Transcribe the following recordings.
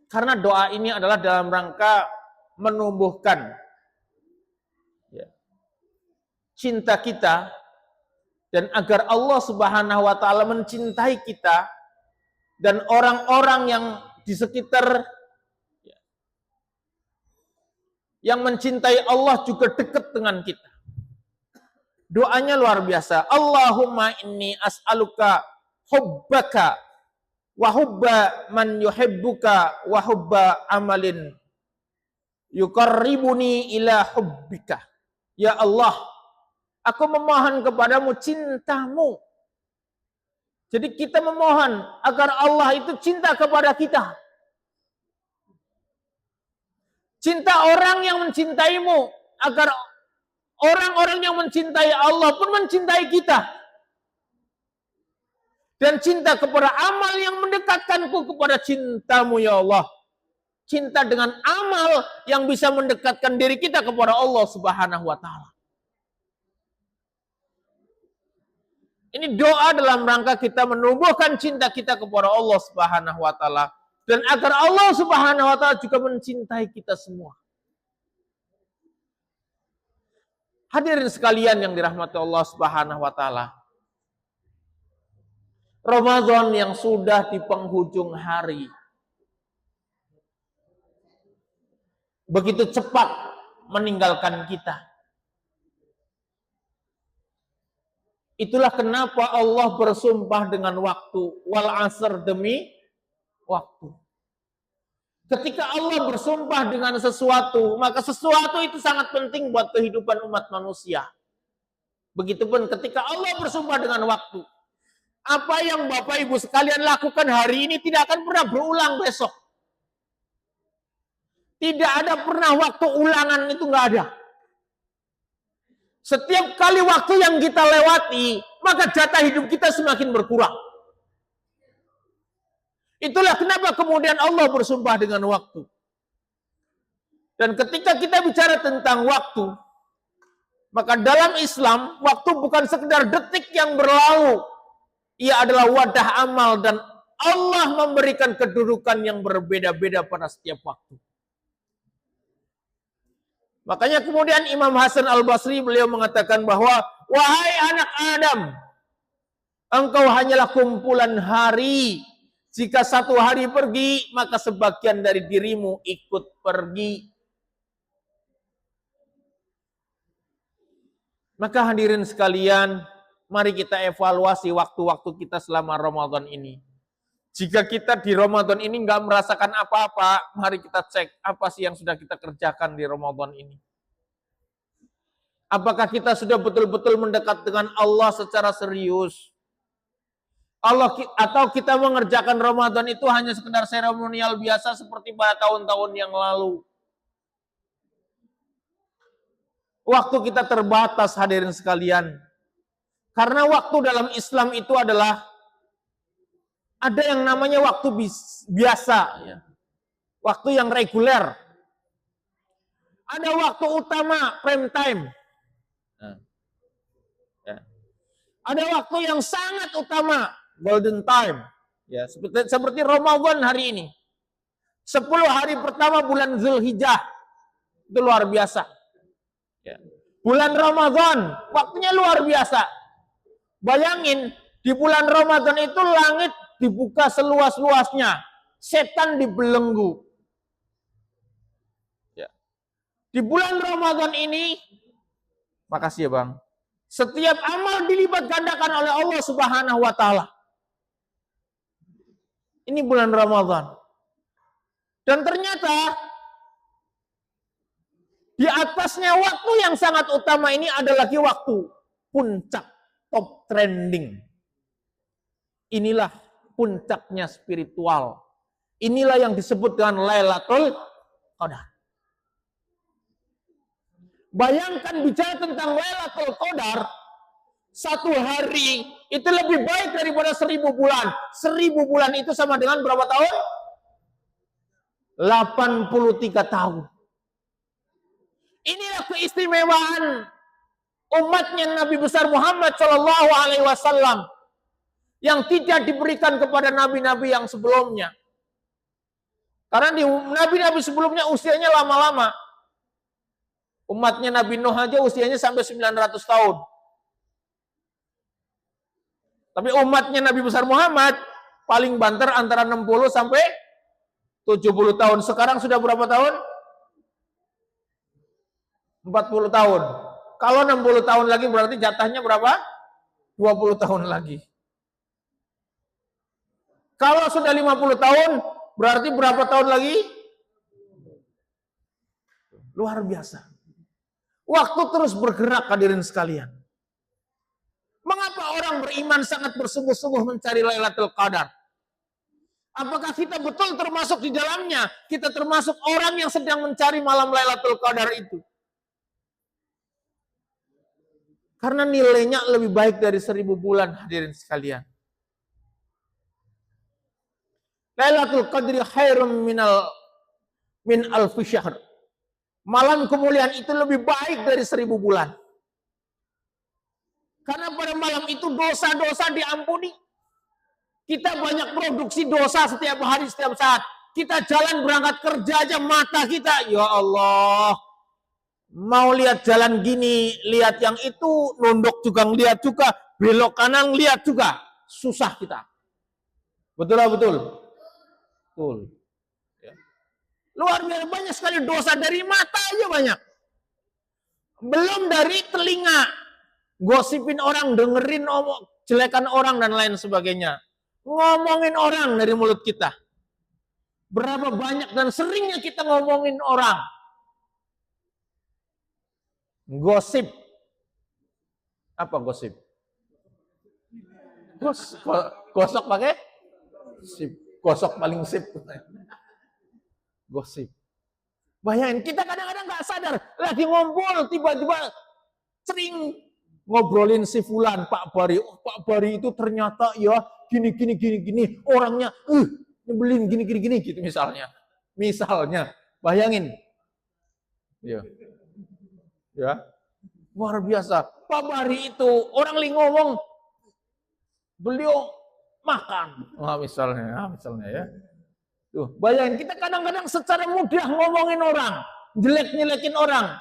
Karena doa ini adalah dalam rangka menumbuhkan cinta kita dan agar Allah Subhanahu wa taala mencintai kita dan orang-orang yang di sekitar yang mencintai Allah juga dekat dengan kita. Doanya luar biasa. Allahumma inni as'aluka hubbaka wa hubba man yuhibbuka wa hubba amalin yuqarribuni ila hubbika. Ya Allah, aku memohon kepadamu cintamu. Jadi kita memohon agar Allah itu cinta kepada kita. Cinta orang yang mencintaimu, agar orang-orang yang mencintai Allah pun mencintai kita. Dan cinta kepada amal yang mendekatkanku kepada cintamu ya Allah. Cinta dengan amal yang bisa mendekatkan diri kita kepada Allah Subhanahu wa taala. Ini doa dalam rangka kita menumbuhkan cinta kita kepada Allah Subhanahu wa taala dan agar Allah Subhanahu wa taala juga mencintai kita semua. Hadirin sekalian yang dirahmati Allah Subhanahu wa taala. Ramadan yang sudah di penghujung hari. Begitu cepat meninggalkan kita. Itulah kenapa Allah bersumpah dengan waktu. Wal asr, demi waktu. Ketika Allah bersumpah dengan sesuatu, maka sesuatu itu sangat penting buat kehidupan umat manusia. Begitupun ketika Allah bersumpah dengan waktu. Apa yang Bapak Ibu sekalian lakukan hari ini tidak akan pernah berulang besok. Tidak ada pernah waktu ulangan, itu nggak ada. Setiap kali waktu yang kita lewati, maka jatah hidup kita semakin berkurang. Itulah kenapa kemudian Allah bersumpah dengan waktu. Dan ketika kita bicara tentang waktu, maka dalam Islam, waktu bukan sekedar detik yang berlalu. Ia adalah wadah amal dan Allah memberikan kedudukan yang berbeda-beda pada setiap waktu. Makanya kemudian Imam Hasan Al-Basri beliau mengatakan bahwa wahai anak Adam, engkau hanyalah kumpulan hari. Jika satu hari pergi, maka sebagian dari dirimu ikut pergi. Maka hadirin sekalian, mari kita evaluasi waktu-waktu kita selama Ramadan ini. Jika kita di Ramadan ini nggak merasakan apa-apa, mari kita cek apa sih yang sudah kita kerjakan di Ramadan ini. Apakah kita sudah betul-betul mendekat dengan Allah secara serius? Atau kita mengerjakan Ramadan itu hanya sekedar seremonial biasa seperti pada tahun-tahun yang lalu? Waktu kita terbatas, hadirin sekalian. Karena waktu dalam Islam itu adalah ada yang namanya waktu biasa, ya. Waktu yang reguler. Ada waktu utama, prime time. Ya. Ada waktu yang sangat utama, golden time. Ya, seperti Ramadan hari ini. 10 hari pertama bulan Zulhijjah. Itu luar biasa. Ya. Bulan Ramadan, waktunya luar biasa. Bayangin, di bulan Ramadan itu langit dibuka seluas-luasnya. Setan dibelenggu. Ya. Di bulan Ramadan ini, makasih ya Bang, setiap amal dilipat gandakan oleh Allah Subhanahu wa taala. Ini bulan Ramadan. Dan ternyata di atasnya waktu yang sangat utama ini ada lagi waktu puncak, top trending. Inilah puncaknya spiritual. Inilah yang disebut dengan Lailatul Qadar. Bayangkan bicara tentang Lailatul Qadar, satu hari itu lebih baik daripada 1000 bulan. 1000 bulan itu sama dengan berapa tahun? 83 tahun. Inilah keistimewaan umatnya Nabi besar Muhammad Shallallahu Alaihi Wasallam yang tidak diberikan kepada nabi-nabi yang sebelumnya. Karena di nabi-nabi sebelumnya usianya lama-lama. Umatnya Nabi Nuh aja usianya sampai 900 tahun. Tapi umatnya Nabi besar Muhammad paling banter antara 60 sampai 70 tahun. Sekarang sudah berapa tahun? 40 tahun. Kalau 60 tahun lagi berarti jatahnya berapa? 20 tahun lagi. Kalau sudah 50 tahun berarti berapa tahun lagi? Luar biasa. Waktu terus bergerak, hadirin sekalian. Mengapa orang beriman sangat bersungguh-sungguh mencari Lailatul Qadar? Apakah kita betul termasuk di dalamnya? Kita termasuk orang yang sedang mencari malam Lailatul Qadar itu. Karena nilainya lebih baik dari 1000 bulan, hadirin sekalian. Lailatul Qadri khairum min alfi syahr. Malam kemuliaan itu lebih baik dari 1000 bulan. Karena pada malam itu dosa-dosa diampuni. Kita banyak produksi dosa setiap hari, setiap saat. Kita jalan berangkat kerja aja mata kita, ya Allah. Mau lihat jalan gini, lihat yang itu, nunduk juga lihat juga, belok kanan lihat juga. Susah kita. Betul lah, betul? Betul. Luar biasa banyak sekali dosa dari mata aja banyak. Belum dari telinga. Gosipin orang, dengerin jelekan orang dan lain sebagainya. Ngomongin orang dari mulut kita. Berapa banyak dan seringnya kita ngomongin orang. Gosip. Apa gosip? Gosok pakai? Sip. Gosok paling sip. Gosip. Bayangin, kita kadang-kadang nggak sadar. Lagi ngumpul, tiba-tiba sering ngobrolin si Fulan, Pak Bari. Oh, Pak Bari itu ternyata ya gini. Orangnya, nyebelin gini, gitu misalnya. Bayangin. Ya. Luar biasa. Pak Bari itu, orang lagi ngomong, beliau makan. Misalnya ya. Tuh, bayangin kita kadang-kadang secara mudah ngomongin orang, jelek-jelekin orang,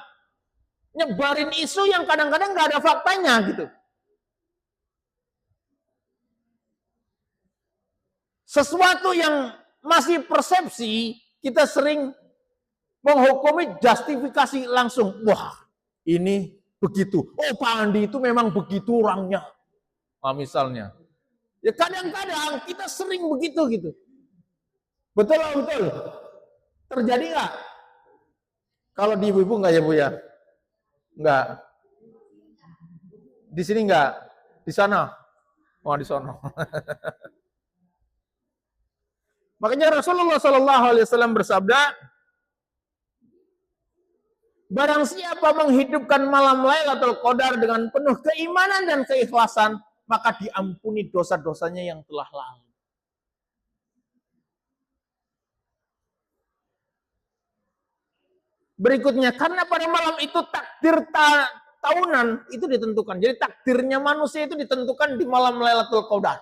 nyebarin isu yang kadang-kadang nggak ada faktanya gitu. Sesuatu yang masih persepsi, kita sering menghukumi justifikasi langsung. Wah, ini begitu. Oh, Pak Andi itu memang begitu orangnya. Misalnya. Ya kadang-kadang kita sering begitu gitu. Betul. Terjadi nggak? Kalau di ibu-ibu nggak ya Bu ya? Nggak. Di sini nggak? Di sana? Di sana. Makanya Rasulullah SAW bersabda, barang siapa menghidupkan malam Lailatul Qadar dengan penuh keimanan dan keikhlasan, maka diampuni dosa-dosanya yang telah lalu. Berikutnya, karena pada malam itu takdir tahunan itu ditentukan. Jadi takdirnya manusia itu ditentukan di malam Lailatul Qadar.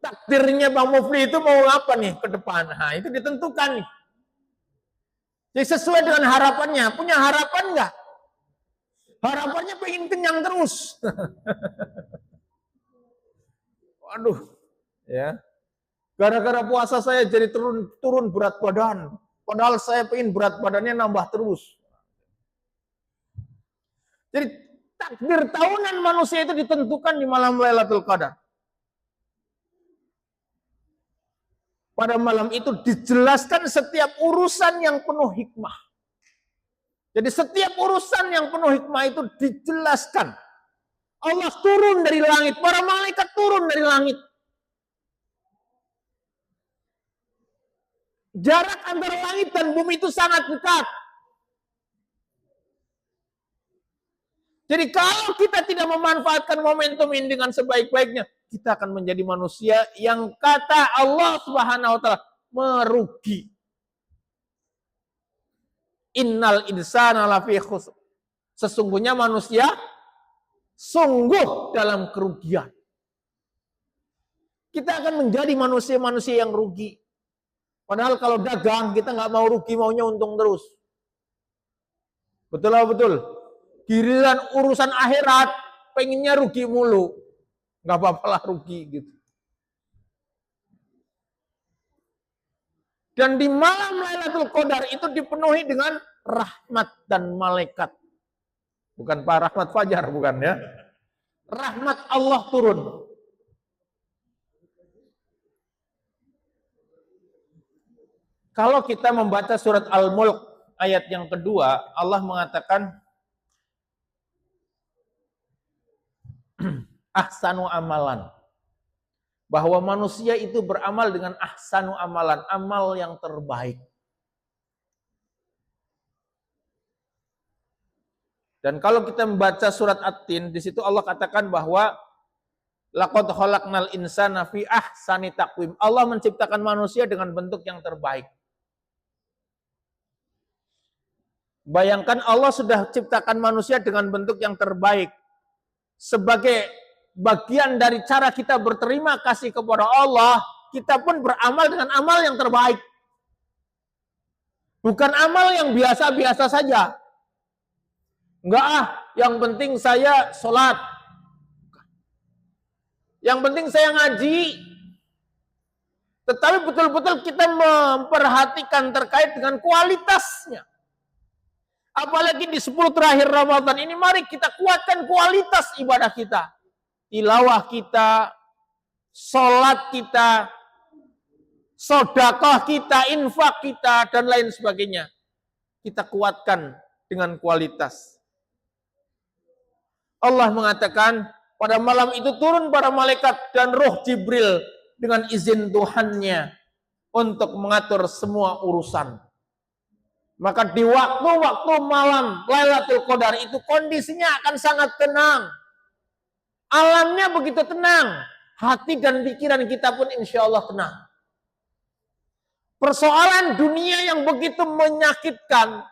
Takdirnya Bang Mufli itu mau apa nih ke depan? Nah, itu ditentukan nih. Jadi sesuai dengan harapannya. Punya harapan nggak? Harapannya pengen kenyang terus. Waduh, ya. Gara-gara puasa saya jadi turun berat badan. Padahal saya pengen berat badannya nambah terus. Jadi takdir tahunan manusia itu ditentukan di malam Lailatul Qadar. Pada malam itu dijelaskan setiap urusan yang penuh hikmah. Jadi setiap urusan yang penuh hikmah itu dijelaskan. Allah turun dari langit, para malaikat turun dari langit. Jarak antara langit dan bumi itu sangat dekat. Jadi kalau kita tidak memanfaatkan momentum ini dengan sebaik-baiknya, kita akan menjadi manusia yang kata Allah Subhanahu wa taala merugi. Innal insana lafi khusr. Sesungguhnya manusia sungguh dalam kerugian. kita akan menjadi manusia-manusia yang rugi. Padahal kalau dagang, kita nggak mau rugi, maunya untung terus. Betul apa betul? Giliran urusan akhirat, pengennya rugi mulu. Nggak apa-apa lah rugi gitu. Dan di malam Lailatul Qadar itu dipenuhi dengan rahmat dan malaikat. Bukan Pak Rahmat Fajar, bukan ya. Rahmat Allah turun. Kalau kita membaca surat Al-Mulk ayat yang kedua, Allah mengatakan ahsanu amalan. Bahwa manusia itu beramal dengan ahsanu amalan, amal yang terbaik. Dan kalau kita membaca surat At-Tin, di situ Allah katakan bahwa laqad khalaqnal insana fi ahsani taqwim. Allah menciptakan manusia dengan bentuk yang terbaik. Bayangkan Allah sudah ciptakan manusia dengan bentuk yang terbaik. Sebagai bagian dari cara kita berterima kasih kepada Allah, kita pun beramal dengan amal yang terbaik. Bukan amal yang biasa-biasa saja. Enggak yang penting saya sholat. Yang penting saya ngaji. Tetapi betul-betul kita memperhatikan terkait dengan kualitasnya. Apalagi di 10 terakhir Ramadan ini, mari kita kuatkan kualitas ibadah kita. Tilawah kita, sholat kita, sedekah kita, infak kita, dan lain sebagainya. Kita kuatkan dengan kualitas. Allah mengatakan, pada malam itu turun para malaikat dan roh Jibril dengan izin Tuhannya untuk mengatur semua urusan. Maka di waktu-waktu malam Lailatul Qadar itu kondisinya akan sangat tenang. Alamnya begitu tenang. Hati dan pikiran kita pun insya Allah tenang. Persoalan dunia yang begitu menyakitkan,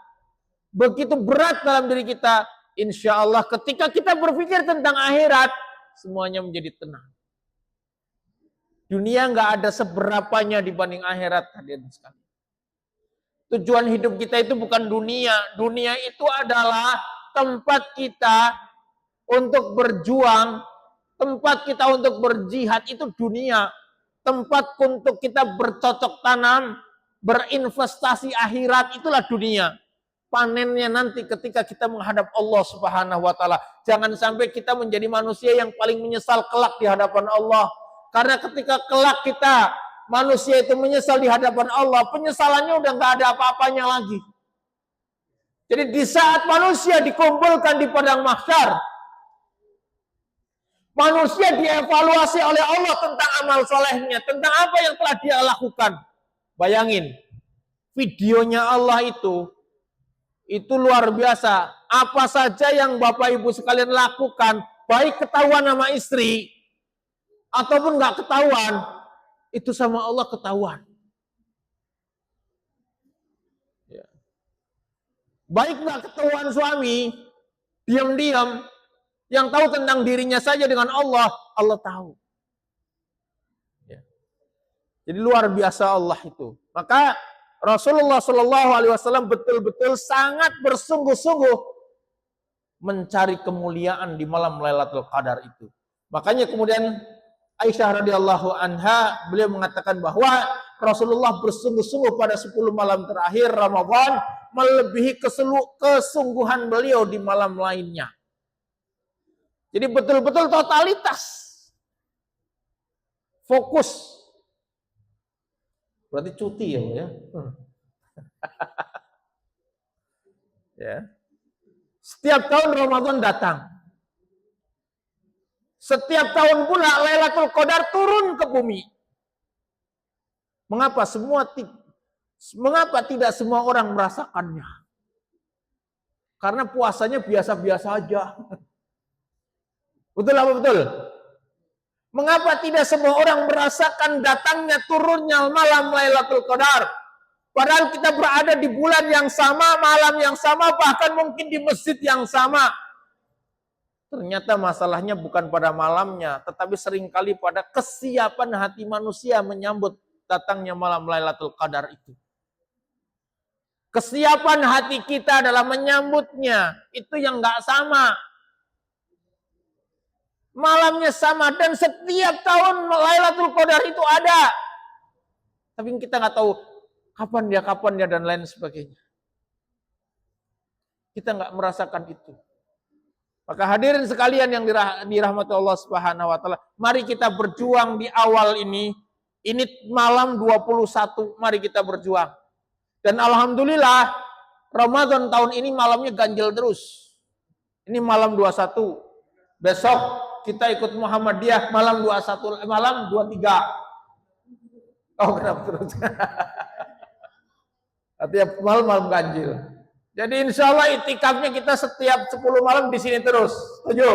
begitu berat dalam diri kita, insya Allah ketika kita berpikir tentang akhirat, semuanya menjadi tenang. Dunia nggak ada seberapanya dibanding akhirat, hadirin sekalian. Tujuan hidup kita itu bukan dunia. Dunia itu adalah tempat kita untuk berjuang, tempat kita untuk berjihad, itu dunia. Tempat untuk kita bercocok tanam, berinvestasi akhirat, itulah dunia. Panennya nanti ketika kita menghadap Allah Subhanahu wa taala. Jangan sampai kita menjadi manusia yang paling menyesal kelak di hadapan Allah. Karena ketika kelak kita manusia itu menyesal di hadapan Allah, penyesalannya udah nggak ada apa-apanya lagi. Jadi di saat manusia dikumpulkan di padang mahsyar, manusia dievaluasi oleh Allah tentang amal solehnya, tentang apa yang telah dia lakukan. Bayangin, videonya Allah itu luar biasa. Apa saja yang Bapak Ibu sekalian lakukan, baik ketahuan sama istri, ataupun nggak ketahuan, itu sama Allah ketahuan. Ya. Baik nggak ketahuan suami, diam-diam, yang tahu tentang dirinya saja dengan Allah, Allah tahu. Ya. Jadi luar biasa Allah itu. Maka Rasulullah Shallallahu Alaihi Wasallam betul-betul sangat bersungguh-sungguh mencari kemuliaan di malam Lailatul Qadar itu. Makanya kemudian Aisyah radhiyallahu anha beliau mengatakan bahwa Rasulullah bersungguh-sungguh pada 10 malam terakhir Ramadan melebihi kesungguhan beliau di malam lainnya. Jadi betul-betul totalitas. Fokus. Berarti cuti ya. Ya. Setiap tahun Ramadan datang. Setiap tahun pula Lailatul Qadar turun ke bumi. Mengapa tidak semua orang merasakannya? Karena puasanya biasa-biasa aja. Betul apa betul? Mengapa tidak semua orang merasakan datangnya turunnya malam Lailatul Qadar? Padahal kita berada di bulan yang sama, malam yang sama, bahkan mungkin di masjid yang sama. Ternyata masalahnya bukan pada malamnya, tetapi seringkali pada kesiapan hati manusia menyambut datangnya malam Lailatul Qadar itu. Kesiapan hati kita dalam menyambutnya, itu yang nggak sama. Malamnya sama, dan setiap tahun Lailatul Qadar itu ada. Tapi kita nggak tahu kapan dia, dan lain sebagainya. Kita nggak merasakan itu. Maka hadirin sekalian yang dirahmati Allah Subhanahu wa taala, mari kita berjuang di awal ini. Ini malam 21, mari kita berjuang. Dan alhamdulillah Ramadan tahun ini malamnya ganjil terus. Ini malam 21. Besok kita ikut Muhammadiyah malam 21, malam 23. Oh, kenapa terus? Artinya malam ganjil. Jadi insya Allah itikafnya kita setiap 10 malam di sini terus. Setuju?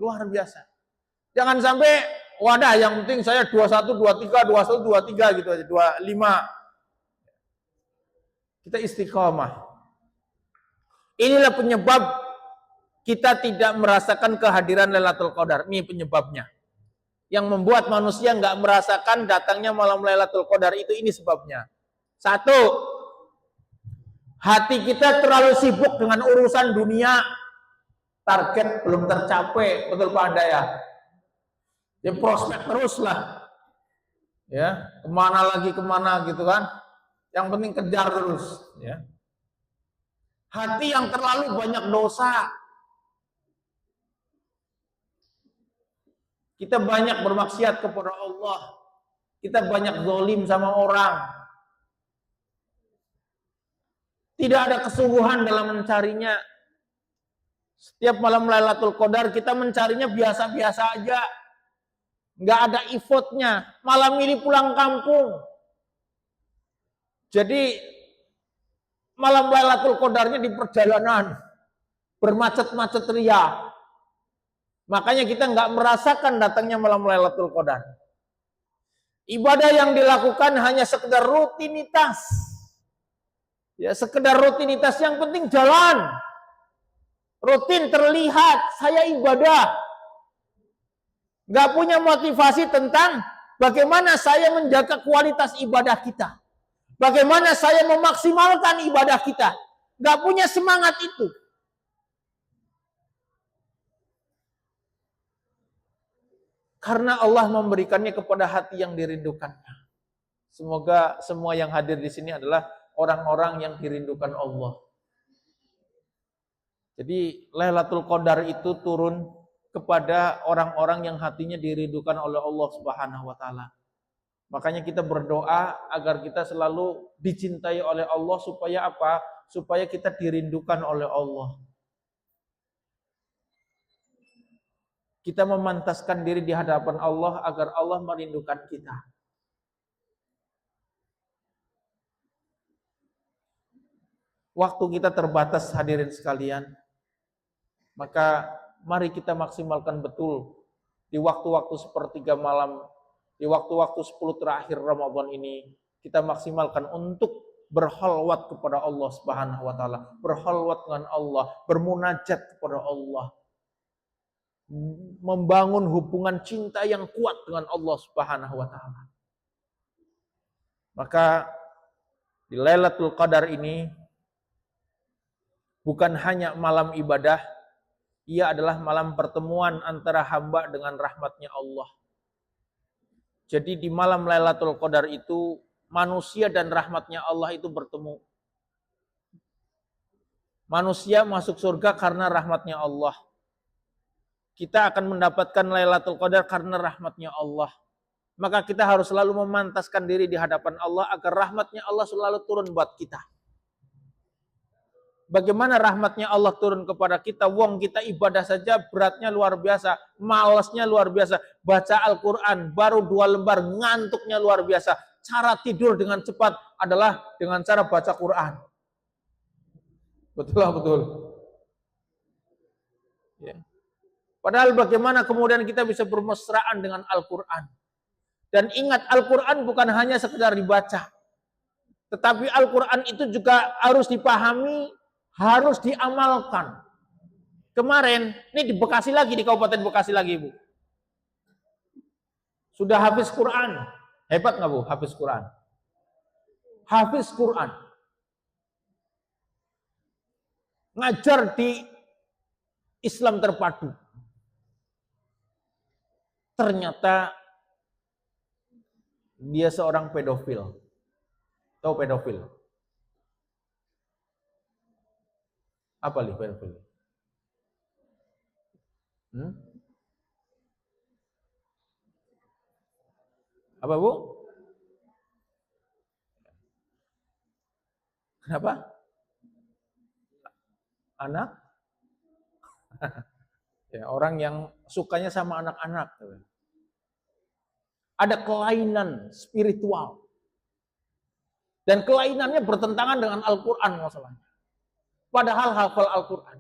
Luar biasa. Jangan sampai wadah yang penting saya 21, 23, 21, 23 gitu aja, 25. Kita istiqomah. Inilah penyebab kita tidak merasakan kehadiran Lailatul Qadar. Ini penyebabnya. Yang membuat manusia nggak merasakan datangnya malam Lailatul Qadar itu, ini sebabnya. Satu, hati kita terlalu sibuk dengan urusan dunia. Target belum tercapai, betul Pak Anda ya? Ya prospek terus lah. Ya, kemana gitu kan? Yang penting kejar terus, ya. Hati yang terlalu banyak dosa. Kita banyak bermaksiat kepada Allah. Kita banyak zalim sama orang. Tidak ada kesungguhan dalam mencarinya. Setiap malam Lailatul Qadar kita mencarinya biasa-biasa aja. Nggak ada effortnya. Malam ini pulang kampung. Jadi malam Lailatul Qadarnya di perjalanan, bermacet-macet ria. Makanya kita nggak merasakan datangnya malam Lailatul Qadar. Ibadah yang dilakukan hanya sekedar rutinitas. Ya, sekedar rutinitas, yang penting jalan. Rutin terlihat, saya ibadah. Nggak punya motivasi tentang bagaimana saya menjaga kualitas ibadah kita. Bagaimana saya memaksimalkan ibadah kita. Gak punya semangat itu. Karena Allah memberikannya kepada hati yang dirindukannya. Semoga semua yang hadir di sini adalah orang-orang yang dirindukan Allah. Jadi Lailatul Qadar itu turun kepada orang-orang yang hatinya dirindukan oleh Allah Subhanahu wa taala. Makanya kita berdoa agar kita selalu dicintai oleh Allah, supaya apa? Supaya kita dirindukan oleh Allah. Kita memantaskan diri di hadapan Allah agar Allah merindukan kita. Waktu kita terbatas hadirin sekalian. Maka mari kita maksimalkan betul di waktu-waktu sepertiga malam, di waktu-waktu 10 terakhir Ramadan ini, kita maksimalkan untuk berkhalwat kepada Allah Subhanahu wa taala, berkhalwat dengan Allah, bermunajat kepada Allah, membangun hubungan cinta yang kuat dengan Allah Subhanahu wa taala. Maka di Lailatul Qadar ini bukan hanya malam ibadah, ia adalah malam pertemuan antara hamba dengan rahmatnya Allah. Jadi di malam Lailatul Qadar itu manusia dan rahmatnya Allah itu bertemu. Manusia masuk surga karena rahmatnya Allah. Kita akan mendapatkan Lailatul Qadar karena rahmatnya Allah. Maka kita harus selalu memantaskan diri di hadapan Allah agar rahmatnya Allah selalu turun buat kita. Bagaimana rahmatnya Allah turun kepada kita? Wong kita ibadah saja beratnya luar biasa, malasnya luar biasa. Baca Al-Quran baru 2 lembar, ngantuknya luar biasa. Cara tidur dengan cepat adalah dengan cara baca Quran. Betul lah, betul. Ya. Padahal bagaimana kemudian kita bisa bermesraan dengan Al-Quran. Dan ingat, Al-Quran bukan hanya sekedar dibaca. Tetapi Al-Quran itu juga harus dipahami, harus diamalkan. Kemarin, ini di Bekasi lagi, di Kabupaten Bekasi lagi, Bu. Sudah hafiz Quran. Hebat nggak, Bu, hafiz Quran? Hafiz Quran. Ngajar di Islam terpadu. Ternyata dia seorang pedofil. Tahu pedofil? Apa nih pedofil? Apa, Bu? Kenapa? Anak? Ya, orang yang sukanya sama anak-anak. Ada kelainan spiritual. Dan kelainannya bertentangan dengan Al-Quran masalahnya. Padahal hafal Al-Quran.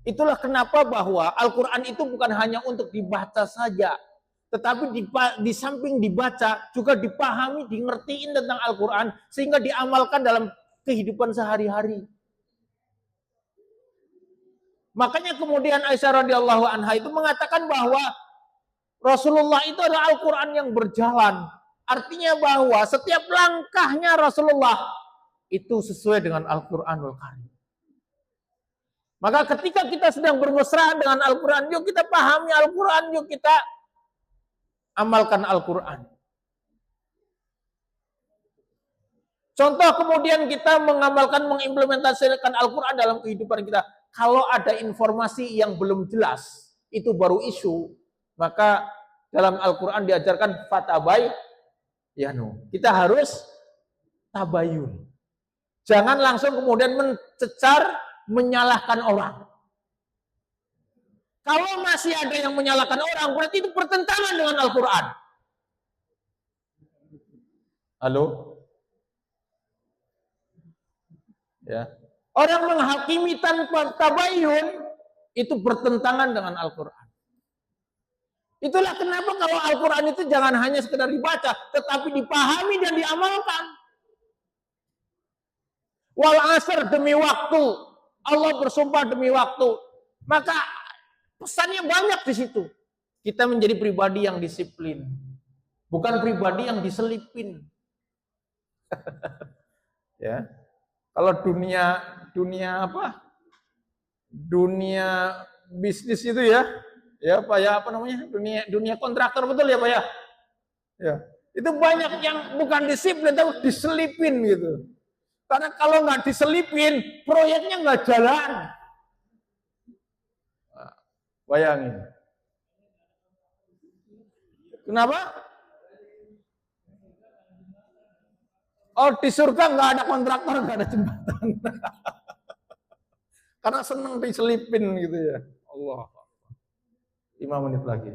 Itulah kenapa bahwa Al-Quran itu bukan hanya untuk dibaca saja. Tetapi di samping dibaca, juga dipahami, dingertiin tentang Al-Quran. Sehingga diamalkan dalam kehidupan sehari-hari. Makanya kemudian Aisyah radhiyallahu anha itu mengatakan bahwa Rasulullah itu adalah Al-Quran yang berjalan. Artinya bahwa setiap langkahnya Rasulullah itu sesuai dengan Al-Quranul Karim. Maka ketika kita sedang bermesraan dengan Al-Quran, yuk kita pahami Al-Quran, yuk kita amalkan Al-Quran. Contoh kemudian kita mengamalkan, mengimplementasikan Al-Quran dalam kehidupan kita. Kalau ada informasi yang belum jelas, itu baru isu, maka dalam Al-Quran diajarkan fatabai, kita harus tabayun. Jangan langsung kemudian mencecar, menyalahkan orang. Kalau masih ada yang menyalahkan orang, berarti itu bertentangan dengan Al-Quran. Halo? Ya. Orang menghakimi tanpa tabayun itu bertentangan dengan Al-Quran. Itulah kenapa kalau Al-Quran itu jangan hanya sekedar dibaca, tetapi dipahami dan diamalkan. Wal asr, demi waktu. Allah bersumpah demi waktu. Maka pesannya banyak di situ. Kita menjadi pribadi yang disiplin. Bukan pribadi yang diselipin. Ya. Kalau dunia apa? Dunia bisnis itu ya Pak ya, apa namanya? Dunia kontraktor, betul ya Pak ya? Ya. Itu banyak yang bukan disiplin tapi diselipin gitu. Karena kalau nggak diselipin, proyeknya nggak jalan. Nah, bayangin. Kenapa? Oh, di surga nggak ada kontraktor, nggak ada jembatan. Karena senang diselipin gitu ya. Allah. 5 menit lagi.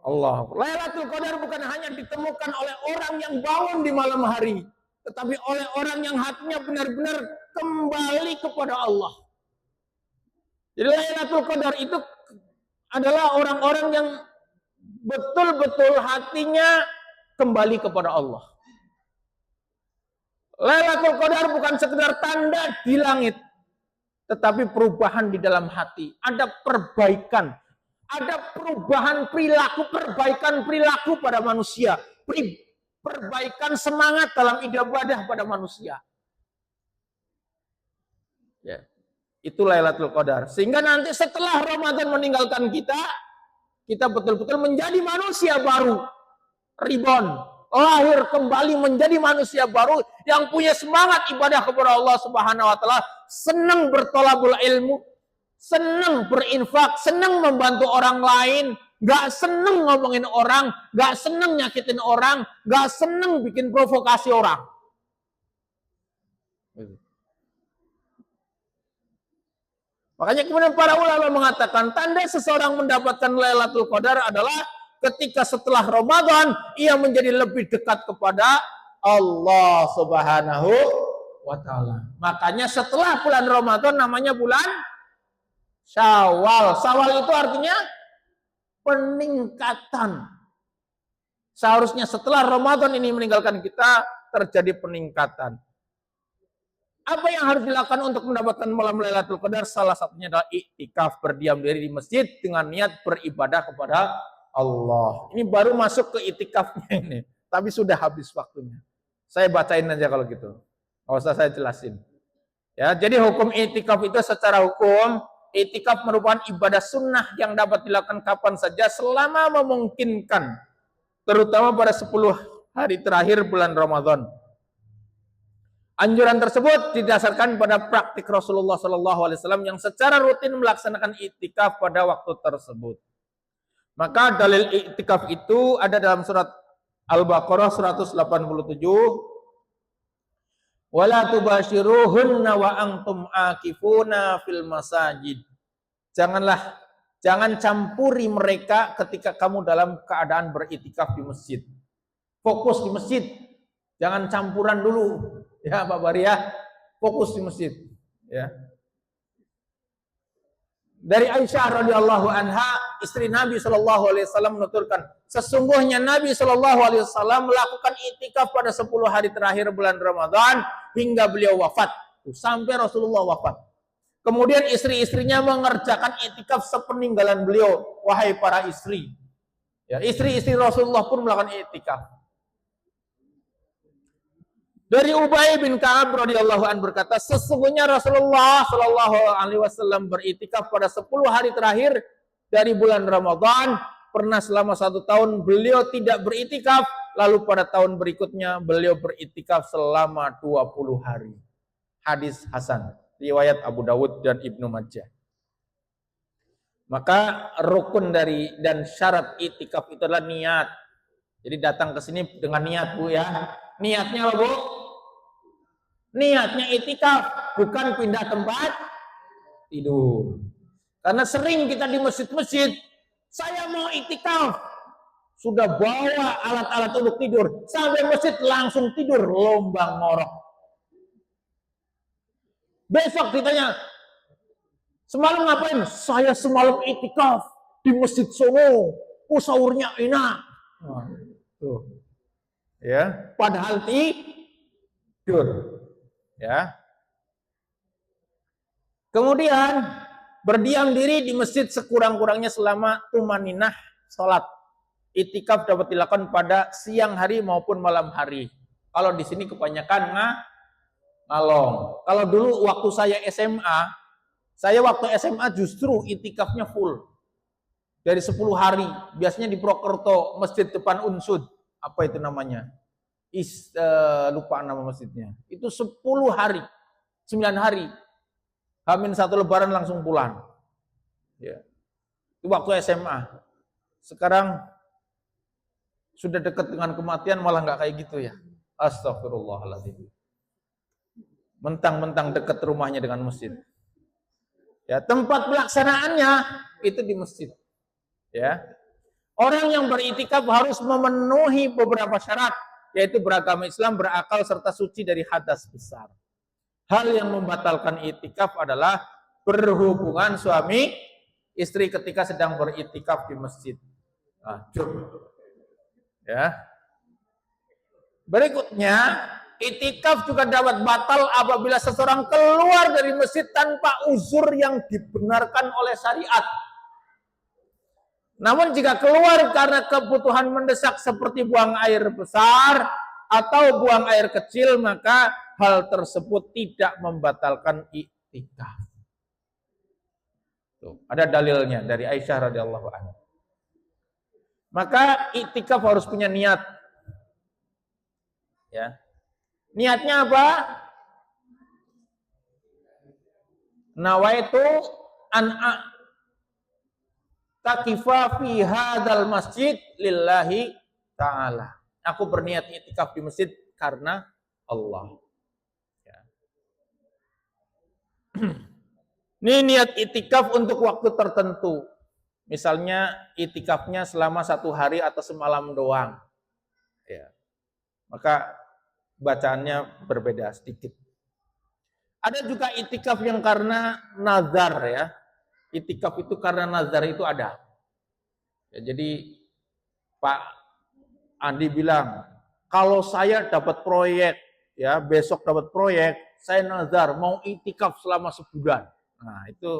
Allah. Lailatul Qadar bukan hanya ditemukan oleh orang yang bangun di malam hari, tetapi oleh orang yang hatinya benar-benar kembali kepada Allah. Jadi Lailatul Qadar itu adalah orang-orang yang betul-betul hatinya kembali kepada Allah. Lailatul Qadar bukan sekedar tanda di langit, tetapi perubahan di dalam hati. Ada perbaikan, ada perubahan perilaku, perbaikan perilaku pada manusia, perbaikan semangat dalam ibadah pada manusia. Ya, itu Lailatul Qadar. Sehingga nanti setelah Ramadan meninggalkan kita, kita betul-betul menjadi manusia baru. Ribon, lahir kembali menjadi manusia baru yang punya semangat ibadah kepada Allah Subhanahu wa taala, senang bertolabul ilmu, senang berinfak, senang membantu orang lain, gak senang ngomongin orang, gak senang nyakitin orang, gak senang bikin provokasi orang. Makanya kemudian para ulama mengatakan tanda seseorang mendapatkan Lailatul Qadar adalah ketika setelah Ramadan ia menjadi lebih dekat kepada Allah Subhanahu wa taala. Makanya setelah bulan Ramadan namanya bulan Syawal. Syawal itu artinya peningkatan. Seharusnya setelah Ramadan ini meninggalkan kita terjadi peningkatan. Apa yang harus dilakukan untuk mendapatkan malam Lailatul Qadar? Salah satunya adalah iktikaf, berdiam diri di masjid dengan niat beribadah kepada Allah. Ini baru masuk ke iktikafnya ini, tapi sudah habis waktunya. Saya bacain aja kalau gitu. Nggak usah saya jelasin. Ya, jadi hukum iktikaf itu secara hukum, iktikaf merupakan ibadah sunnah yang dapat dilakukan kapan saja selama memungkinkan, terutama pada 10 hari terakhir bulan Ramadan. Anjuran tersebut didasarkan pada praktik Rasulullah SAW yang secara rutin melaksanakan iktikaf pada waktu tersebut. Maka dalil iktikaf itu ada dalam surat Al-Baqarah 187. Wala tubashiruhunna wa antum akifuna fil masajid. Jangan campuri mereka ketika kamu dalam keadaan beriktikaf di masjid. Fokus di masjid. Jangan campuran dulu. Ya, Pak Baria, fokus di masjid. Ya. Dari Aisyah radhiyallahu anha, istri Nabi Shallallahu alaihi wasallam menuturkan, sesungguhnya Nabi Shallallahu alaihi wasallam melakukan iktikaf pada 10 hari terakhir bulan Ramadan hingga beliau wafat. Sampai Rasulullah wafat. Kemudian istri-istrinya mengerjakan iktikaf sepeninggalan beliau. Wahai para istri. Ya, istri-istri Rasulullah pun melakukan iktikaf. Dari Ubay bin Ka'ab radhiyallahu anhu berkata, sesungguhnya Rasulullah Shallallahu alaihi wasallam beriktikaf pada 10 hari terakhir dari bulan Ramadan. Pernah selama 1 tahun beliau tidak beriktikaf, lalu pada tahun berikutnya beliau beriktikaf selama 20 hari. Hadis hasan, riwayat Abu Dawud dan Ibnu Majah. Maka rukun dari dan syarat iktikaf itu adalah niat. Jadi datang ke sini dengan niat, Bu ya. Niatnya apa, Bu? Niatnya iktikaf, bukan pindah tempat tidur. Karena sering kita di masjid-masjid, saya mau iktikaf, sudah bawa alat-alat untuk tidur, sampai masjid langsung tidur, lombang ngorok. Besok ditanya, semalam ngapain? Saya semalam iktikaf di masjid sono, sahurnya enak. Tuh. Ya, padahal tidur. Ya. Kemudian berdiam diri di masjid sekurang-kurangnya selama tumaninah sholat. Iktikaf dapat dilakukan pada siang hari maupun malam hari. Kalau di sini kebanyakan ngalong. Kalau dulu waktu saya SMA justru iktikafnya full. Dari 10 hari. Biasanya di Prokerto, masjid depan Unsud. Apa itu namanya? Lupa nama masjidnya. Itu 10 hari, 9 hari. Hamin 1 lebaran langsung pulang. Ya. Itu waktu SMA. Sekarang sudah dekat dengan kematian malah nggak kayak gitu ya. Astagfirullahaladzim. Mentang-mentang dekat rumahnya dengan masjid. Ya, tempat pelaksanaannya itu di masjid. Ya. Orang yang beriktikaf harus memenuhi beberapa syarat, yaitu beragama Islam, berakal, serta suci dari hadas besar. Hal yang membatalkan iktikaf adalah berhubungan suami istri ketika sedang beriktikaf di masjid. Ya. Berikutnya, iktikaf juga dapat batal apabila seseorang keluar dari masjid tanpa uzur yang dibenarkan oleh syariat. Namun jika keluar karena kebutuhan mendesak seperti buang air besar atau buang air kecil, maka hal tersebut tidak membatalkan iktikaf. Tuh, ada dalilnya dari Aisyah radhiyallahu anha. Maka iktikaf harus punya niat. Ya. Niatnya apa? Nawaitu an takifa fi hadzal masjid lillahi ta'ala. Aku berniat iktikaf di masjid karena Allah. Ya. Ini niat iktikaf untuk waktu tertentu. Misalnya iktikafnya selama 1 hari atau semalam doang. Ya. Maka bacaannya berbeda sedikit. Ada juga iktikaf yang karena nazar ya. Iktikaf itu karena nazar itu ada. Ya, jadi Pak Andi bilang, kalau saya dapat proyek, ya besok dapat proyek, saya nazar mau itikaf selama sebulan. Nah, itu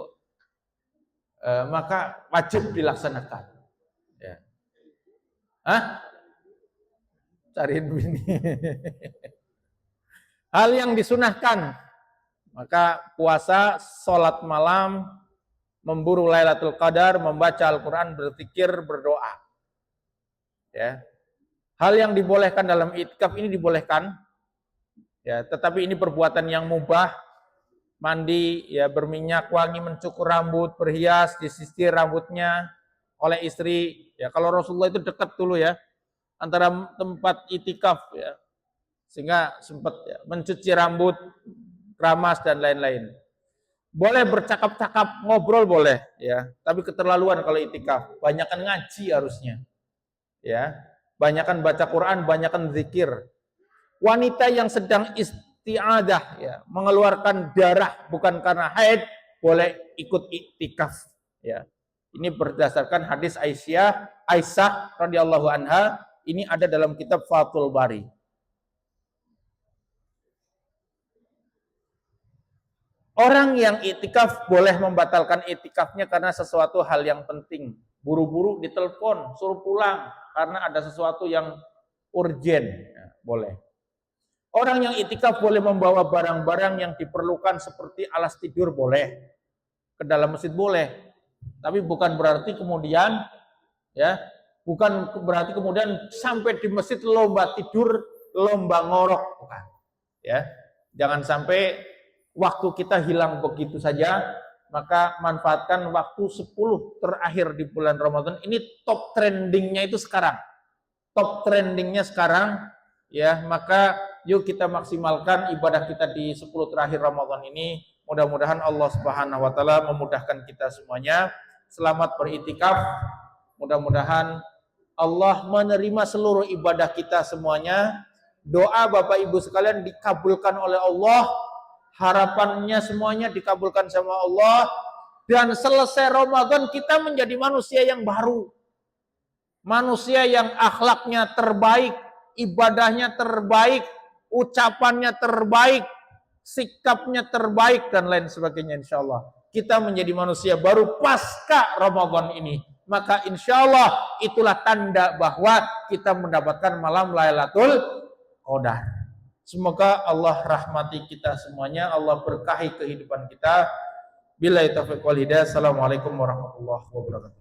maka wajib dilaksanakan. Ya. Hah? Cariin bini. Hal yang disunahkan, maka puasa, sholat malam, memburu Lailatul Qadar, membaca Al-Quran, berzikir, berdoa. Ya. Hal yang dibolehkan dalam itikaf ini dibolehkan, ya, tetapi ini perbuatan yang mubah. Mandi, ya, berminyak wangi, mencukur rambut, berhias, disisir rambutnya oleh istri. Ya, kalau Rasulullah itu dekat dulu ya antara tempat itikaf, ya, sehingga sempat ya, mencuci rambut, keramas dan lain-lain. Boleh bercakap-cakap, ngobrol boleh, ya, tapi keterlaluan kalau itikaf. Banyakan ngaji harusnya, ya, banyakan baca Quran, banyakan zikir. Wanita yang sedang isti'adah, ya, mengeluarkan darah bukan karena haid, boleh ikut iktikaf, ya. Ini berdasarkan hadis Aisyah radhiyallahu anha, ini ada dalam kitab Fathul Bari. Orang yang iktikaf boleh membatalkan iktikafnya karena sesuatu hal yang penting. Buru-buru ditelepon, suruh pulang karena ada sesuatu yang urgent, ya, boleh. Orang yang iktikaf boleh membawa barang-barang yang diperlukan seperti alas tidur, boleh. Ke dalam masjid boleh. Tapi bukan berarti kemudian, ya, bukan berarti kemudian sampai di masjid lomba tidur, lomba ngorok, bukan. Ya, jangan sampai waktu kita hilang begitu saja. Maka manfaatkan waktu 10 terakhir di bulan Ramadan. Ini top trendingnya itu sekarang. Top trendingnya sekarang, ya, maka yuk kita maksimalkan ibadah kita di 10 terakhir Ramadan ini. Mudah-mudahan Allah Subhanahu wa taala memudahkan kita semuanya. Selamat beriktikaf. Mudah-mudahan Allah menerima seluruh ibadah kita semuanya. Doa Bapak Ibu sekalian dikabulkan oleh Allah. Harapannya semuanya dikabulkan sama Allah. Dan selesai Ramadan kita menjadi manusia yang baru. Manusia yang akhlaknya terbaik, ibadahnya terbaik, ucapannya terbaik, sikapnya terbaik, dan lain sebagainya, insya Allah. Kita menjadi manusia baru pasca Ramadan ini. Maka insya Allah itulah tanda bahwa kita mendapatkan malam Lailatul Qadar. Semoga Allah rahmati kita semuanya, Allah berkahi kehidupan kita. Billahi taufiq wal hidayah. Assalamualaikum warahmatullahi wabarakatuh.